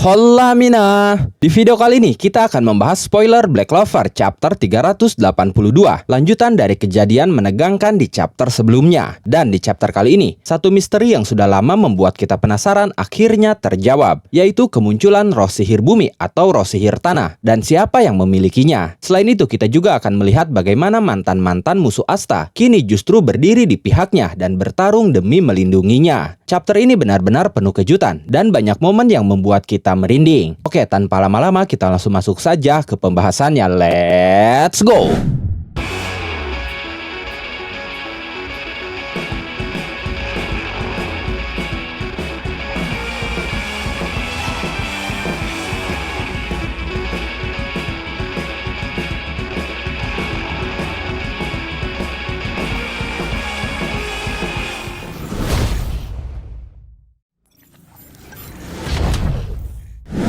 Hola Mina! Di video kali ini kita akan membahas spoiler Black Clover chapter 382, lanjutan dari kejadian menegangkan di chapter sebelumnya. Dan di chapter kali ini, satu misteri yang sudah lama membuat kita penasaran akhirnya terjawab, yaitu kemunculan roh sihir bumi atau roh sihir tanah, dan siapa yang memilikinya. Selain itu, kita juga akan melihat bagaimana mantan-mantan musuh Asta kini justru berdiri di pihaknya dan bertarung demi melindunginya. Chapter ini benar-benar penuh kejutan dan banyak momen yang membuat kita merinding. Oke, tanpa lama-lama kita langsung masuk saja ke pembahasannya. Let's go!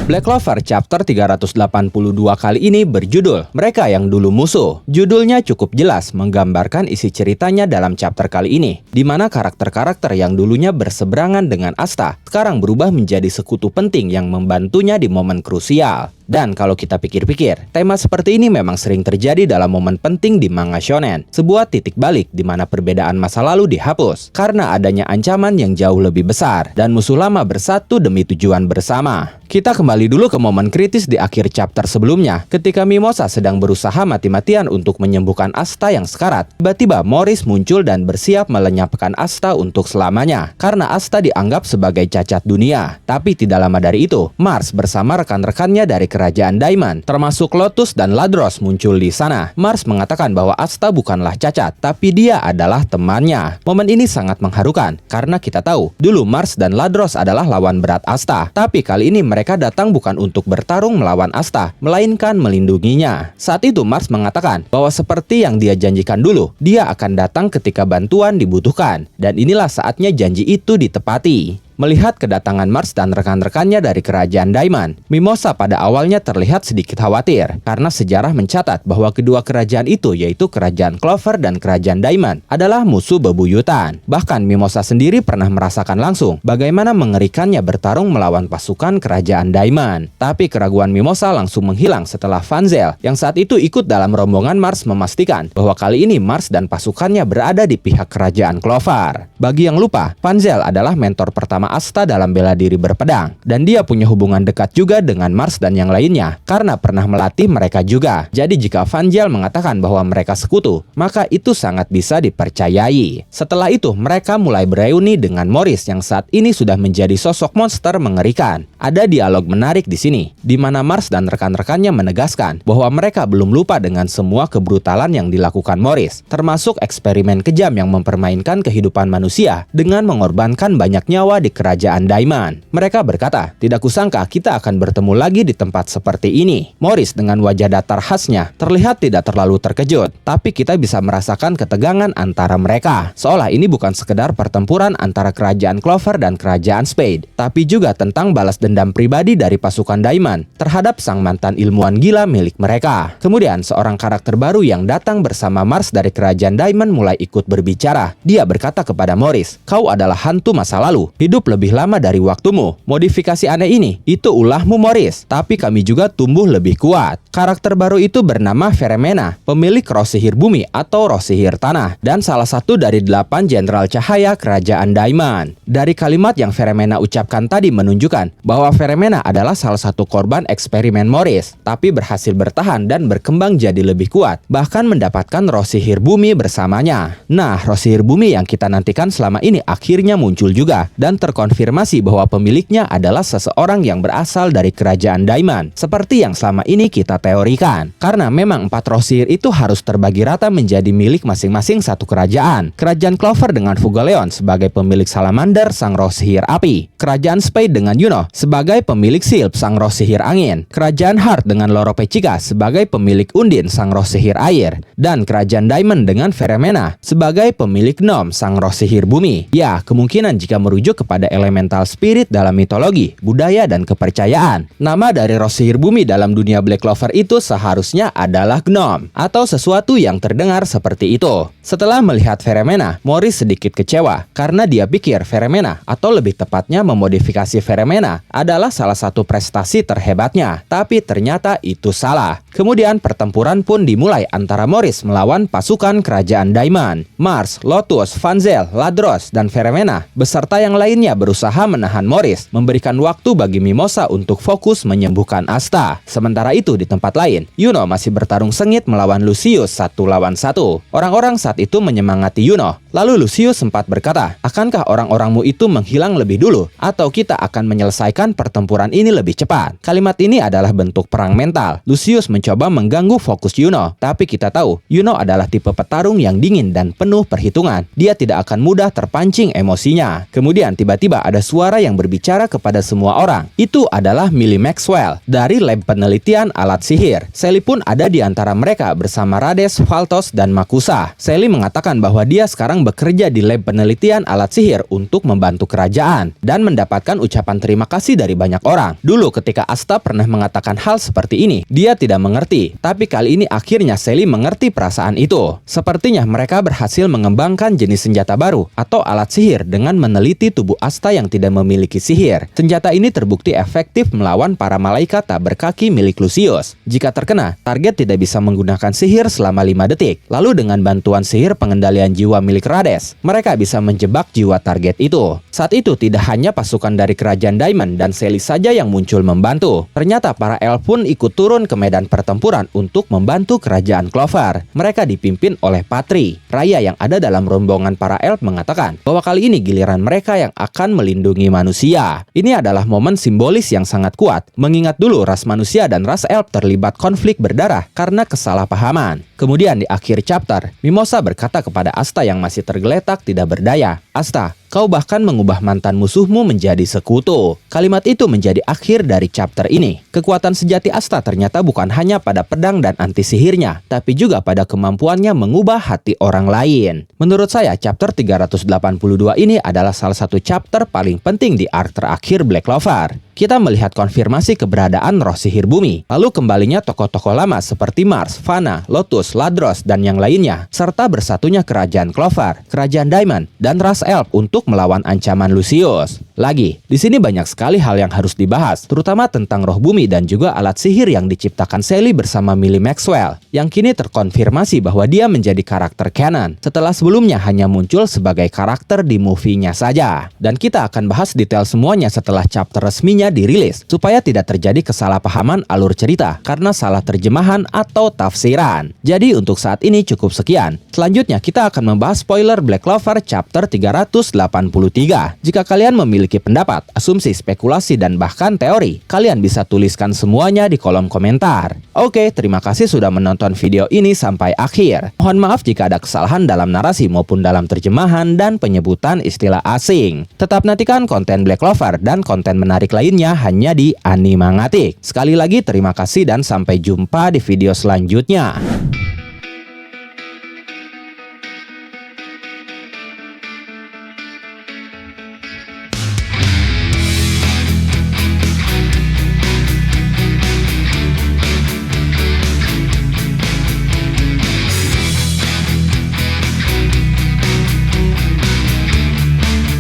Black Clover chapter 382 kali ini berjudul Mereka Yang Dulu Musuh. Judulnya cukup jelas menggambarkan isi ceritanya dalam chapter kali ini, di mana karakter-karakter yang dulunya berseberangan dengan Asta sekarang berubah menjadi sekutu penting yang membantunya di momen krusial. Dan kalau kita pikir-pikir, tema seperti ini memang sering terjadi dalam momen penting di manga shonen. Sebuah titik balik di mana perbedaan masa lalu dihapus karena adanya ancaman yang jauh lebih besar dan musuh lama bersatu demi tujuan bersama. Kita kembali dulu ke momen kritis di akhir chapter sebelumnya, ketika Mimosa sedang berusaha mati-matian untuk menyembuhkan Asta yang sekarat. Tiba-tiba Morris muncul dan bersiap melenyapkan Asta untuk selamanya, karena Asta dianggap sebagai cacat dunia. Tapi tidak lama dari itu, Mars bersama rekan-rekannya dari Kerajaan Diamond, termasuk Lotus dan Ladros muncul di sana. Mars mengatakan bahwa Asta bukanlah cacat, tapi dia adalah temannya. Momen ini sangat mengharukan, karena kita tahu, dulu Mars dan Ladros adalah lawan berat Asta. Tapi kali ini mereka datang bukan untuk bertarung melawan Asta, melainkan melindunginya. Saat itu Mars mengatakan bahwa seperti yang dia janjikan dulu, dia akan datang ketika bantuan dibutuhkan. Dan inilah saatnya janji itu ditepati. Melihat kedatangan Mars dan rekan-rekannya dari Kerajaan Diamond, Mimosa pada awalnya terlihat sedikit khawatir karena sejarah mencatat bahwa kedua kerajaan itu, yaitu Kerajaan Clover dan Kerajaan Diamond, adalah musuh bebuyutan. Bahkan Mimosa sendiri pernah merasakan langsung bagaimana mengerikannya bertarung melawan pasukan Kerajaan Diamond. Tapi keraguan Mimosa langsung menghilang setelah Vanzel yang saat itu ikut dalam rombongan Mars memastikan bahwa kali ini Mars dan pasukannya berada di pihak Kerajaan Clover. Bagi yang lupa, Vanzel adalah mentor pertama Asta dalam bela diri berpedang, dan dia punya hubungan dekat juga dengan Mars dan yang lainnya karena pernah melatih mereka juga. Jadi jika Vanzel mengatakan bahwa mereka sekutu, maka itu sangat bisa dipercayai. Setelah itu mereka mulai bereuni dengan Morris yang saat ini sudah menjadi sosok monster mengerikan. Ada dialog menarik di sini, di mana Mars dan rekan-rekannya menegaskan bahwa mereka belum lupa dengan semua kebrutalan yang dilakukan Morris, termasuk eksperimen kejam yang mempermainkan kehidupan manusia dengan mengorbankan banyak nyawa di Kerajaan Diamond. Mereka berkata, tidak kusangka kita akan bertemu lagi di tempat seperti ini. Morris dengan wajah datar khasnya terlihat tidak terlalu terkejut, tapi kita bisa merasakan ketegangan antara mereka. Seolah ini bukan sekedar pertempuran antara Kerajaan Clover dan Kerajaan Spade, tapi juga tentang balas dendam pribadi dari pasukan Diamond terhadap sang mantan ilmuwan gila milik mereka. Kemudian seorang karakter baru yang datang bersama Mars dari Kerajaan Diamond mulai ikut berbicara. Dia berkata kepada Morris, kau adalah hantu masa lalu, hidup lebih lama dari waktumu. Modifikasi aneh ini, itu ulahmu Morris, tapi kami juga tumbuh lebih kuat. Karakter baru itu bernama Feremena, pemilik roh sihir bumi atau roh sihir tanah, dan salah satu dari 8 jenderal cahaya Kerajaan Diamond. Dari kalimat yang Feremena ucapkan tadi menunjukkan bahwa Feremena adalah salah satu korban eksperimen Morris, tapi berhasil bertahan dan berkembang jadi lebih kuat, bahkan mendapatkan roh sihir bumi bersamanya. Nah, roh sihir bumi yang kita nantikan selama ini akhirnya muncul juga, dan terkonfirmasi bahwa pemiliknya adalah seseorang yang berasal dari Kerajaan Diamond, seperti yang selama ini kita teorikan. Karena memang 4 roh sihir itu harus terbagi rata menjadi milik masing-masing satu kerajaan. Kerajaan Clover dengan Fugaleon sebagai pemilik Salamander, sang roh sihir api. Kerajaan Spade dengan Yuno sebagai pemilik Silp, sang roh sihir angin. Kerajaan Heart dengan Loropechika sebagai pemilik Undin, sang roh sihir air. Dan Kerajaan Diamond dengan Feremena sebagai pemilik Nom, sang roh sihir bumi. Ya, kemungkinan jika merujuk kepada kepada elemental spirit dalam mitologi, budaya, dan kepercayaan. Nama dari roh sihir bumi dalam dunia Black Clover itu seharusnya adalah gnome, atau sesuatu yang terdengar seperti itu. Setelah melihat Feremena, Morris sedikit kecewa karena dia pikir Feremena, atau lebih tepatnya memodifikasi Feremena, adalah salah satu prestasi terhebatnya. Tapi ternyata itu salah. Kemudian pertempuran pun dimulai antara Morris melawan pasukan kerajaan Diamond. Mars, Lotus, Vanzel, Ladros, dan Feremena beserta yang lainnya berusaha menahan Morris, memberikan waktu bagi Mimosa untuk fokus menyembuhkan Asta. Sementara itu di tempat lain, Yuno masih bertarung sengit melawan Lucius 1 lawan 1. Orang-orang saat itu menyemangati Yuno. Lalu Lucius sempat berkata, "Akankah orang-orangmu itu menghilang lebih dulu? Atau kita akan menyelesaikan pertempuran ini lebih cepat?" Kalimat ini adalah bentuk perang mental. Lucius mencoba mengganggu fokus Yuno. Tapi kita tahu, Yuno adalah tipe petarung yang dingin dan penuh perhitungan. Dia tidak akan mudah terpancing emosinya. Kemudian tiba-tiba ada suara yang berbicara kepada semua orang. Itu adalah Millie Maxwell dari lab penelitian alat sihir. Sally pun ada di antara mereka bersama Rades, Valtos, dan Makusa. Sally mengatakan bahwa dia sekarang bekerja di lab penelitian alat sihir untuk membantu kerajaan dan mendapatkan ucapan terima kasih dari banyak orang. Dulu ketika Asta pernah mengatakan hal seperti ini, dia tidak mengerti. Tapi kali ini akhirnya Sally mengerti perasaan itu. Sepertinya mereka berhasil mengembangkan jenis senjata baru atau alat sihir dengan meneliti tubuh Asta yang tidak memiliki sihir. Senjata ini terbukti efektif melawan para malaikat tak berkaki milik Lucius. Jika terkena, target tidak bisa menggunakan sihir selama 5 detik. Lalu dengan bantuan sihir pengendalian jiwa milik Rades, mereka bisa menjebak jiwa target itu. Saat itu tidak hanya pasukan dari kerajaan Diamond dan Sally saja yang muncul membantu. Ternyata para elf pun ikut turun ke medan pertempuran untuk membantu kerajaan Clover. Mereka dipimpin oleh Patri. Raya yang ada dalam rombongan para elf mengatakan bahwa kali ini giliran mereka yang akan melindungi manusia. Ini adalah momen simbolis yang sangat kuat, mengingat dulu ras manusia dan ras elf terlibat konflik berdarah karena kesalahpahaman. Kemudian di akhir chapter, Mimosa berkata kepada Asta yang masih tergeletak tidak berdaya, "Asta, kau bahkan mengubah mantan musuhmu menjadi sekutu." Kalimat itu menjadi akhir dari chapter ini. Kekuatan sejati Asta ternyata bukan hanya pada pedang dan anti sihirnya, tapi juga pada kemampuannya mengubah hati orang lain. Menurut saya, chapter 382 ini adalah salah satu chapter paling penting di arc terakhir Black Clover. Kita melihat konfirmasi keberadaan roh sihir bumi, lalu kembalinya tokoh-tokoh lama seperti Mars, Vanna, Lotus, Ladros, dan yang lainnya, serta bersatunya kerajaan Clover, kerajaan Diamond, dan ras elf untuk melawan ancaman Lucius. Lagi, di sini banyak sekali hal yang harus dibahas, terutama tentang roh bumi dan juga alat sihir yang diciptakan Sally bersama Millie Maxwell, yang kini terkonfirmasi bahwa dia menjadi karakter canon, setelah sebelumnya hanya muncul sebagai karakter di movie-nya saja. Dan kita akan bahas detail semuanya setelah chapter resminya dirilis, supaya tidak terjadi kesalahpahaman alur cerita karena salah terjemahan atau tafsiran. Jadi untuk saat ini cukup sekian. Selanjutnya kita akan membahas spoiler Black Clover chapter 383. Jika kalian memiliki pendapat, asumsi, spekulasi, dan bahkan teori, kalian bisa tuliskan semuanya di kolom komentar. Oke, terima kasih sudah menonton video ini sampai akhir. Mohon maaf jika ada kesalahan dalam narasi maupun dalam terjemahan dan penyebutan istilah asing. Tetap nantikan konten Black Clover dan konten menarik lainnya hanya di Animangatik. Sekali lagi terima kasih dan sampai jumpa di video selanjutnya.